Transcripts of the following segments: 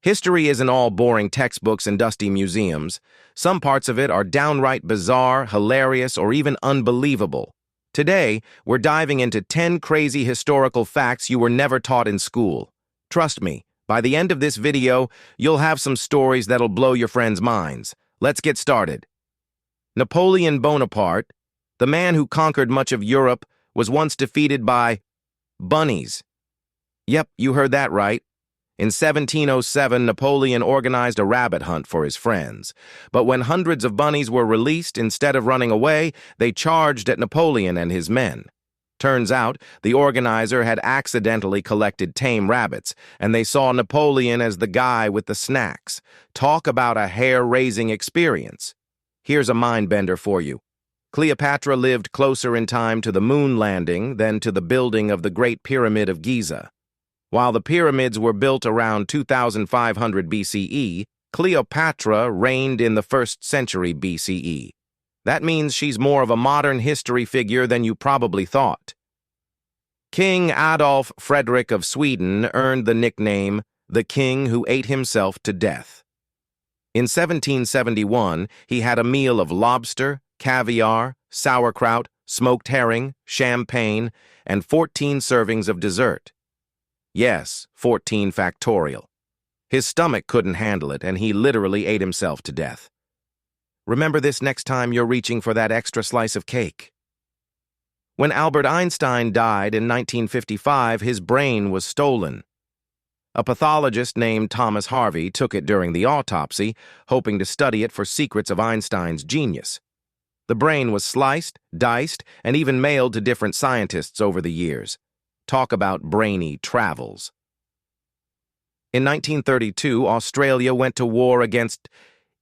History isn't all boring textbooks and dusty museums. Some parts of it are downright bizarre, hilarious, or even unbelievable. Today, we're diving into 10 crazy historical facts you were never taught in school. Trust me, by the end of this video, you'll have some stories that'll blow your friends' minds. Let's get started. Napoleon Bonaparte, the man who conquered much of Europe, was once defeated by bunnies. Yep, you heard that right. In 1707, Napoleon organized a rabbit hunt for his friends. But when hundreds of bunnies were released, instead of running away, they charged at Napoleon and his men. Turns out, the organizer had accidentally collected tame rabbits, and they saw Napoleon as the guy with the snacks. Talk about a hair-raising experience. Here's a mind-bender for you. Cleopatra lived closer in time to the moon landing than to the building of the Great Pyramid of Giza. While the pyramids were built around 2500 BCE, Cleopatra reigned in the 1st century BCE. That means she's more of a modern history figure than you probably thought. King Adolf Frederick of Sweden earned the nickname the king who ate himself to death. In 1771, he had a meal of lobster, caviar, sauerkraut, smoked herring, champagne, and 14 servings of dessert. Yes, 14 factorial. His stomach couldn't handle it, and he literally ate himself to death. Remember this next time you're reaching for that extra slice of cake. When Albert Einstein died in 1955, his brain was stolen. A pathologist named Thomas Harvey took it during the autopsy, hoping to study it for secrets of Einstein's genius. The brain was sliced, diced, and even mailed to different scientists over the years. Talk about brainy travels. In 1932, Australia went to war against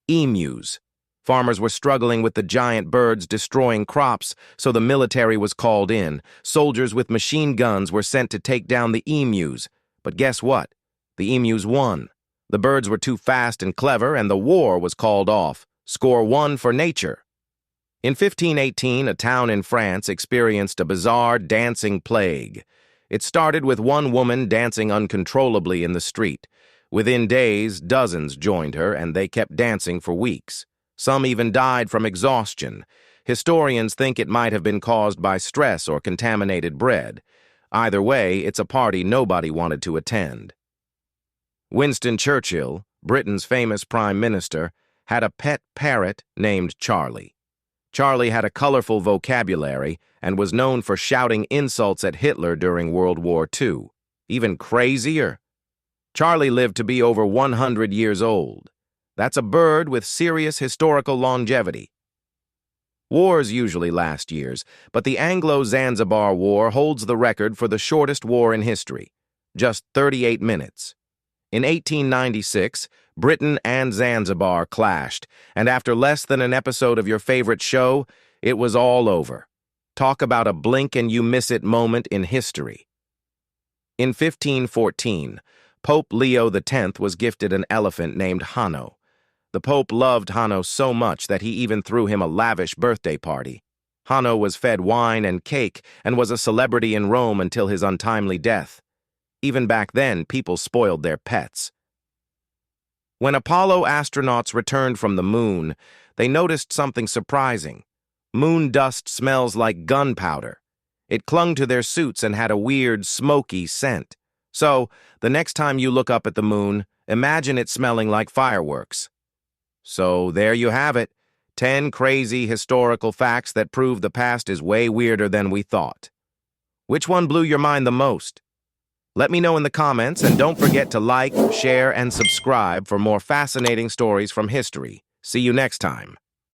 emus. Farmers were struggling with the giant birds destroying crops, so the military was called in. Soldiers with machine guns were sent to take down the emus. But guess what? The emus won. The birds were too fast and clever, and the war was called off. Score 1 for nature. In 1518, a town in France experienced a bizarre dancing plague. It started with one woman dancing uncontrollably in the street. Within days, dozens joined her, and they kept dancing for weeks. Some even died from exhaustion. Historians think it might have been caused by stress or contaminated bread. Either way, it's a party nobody wanted to attend. Winston Churchill, Britain's famous prime minister, had a pet parrot named Charlie. Charlie had a colorful vocabulary and was known for shouting insults at Hitler during World War II. Even crazier, Charlie lived to be over 100 years old. That's a bird with serious historical longevity. Wars usually last years, but the Anglo-Zanzibar War holds the record for the shortest war in history, just 38 minutes. In 1896, Britain and Zanzibar clashed, and after less than an episode of your favorite show, it was all over. Talk about a blink-and-you-miss-it moment in history. In 1514, Pope Leo X was gifted an elephant named Hanno. The Pope loved Hanno so much that he even threw him a lavish birthday party. Hanno was fed wine and cake and was a celebrity in Rome until his untimely death. Even back then, people spoiled their pets. When Apollo astronauts returned from the moon, they noticed something surprising. Moon dust smells like gunpowder. It clung to their suits and had a weird, smoky scent. So, the next time you look up at the moon, imagine it smelling like fireworks. So, there you have it. 10 crazy historical facts that prove the past is way weirder than we thought. Which one blew your mind the most? Let me know in the comments, and don't forget to like, share, and subscribe for more fascinating stories from history. See you next time.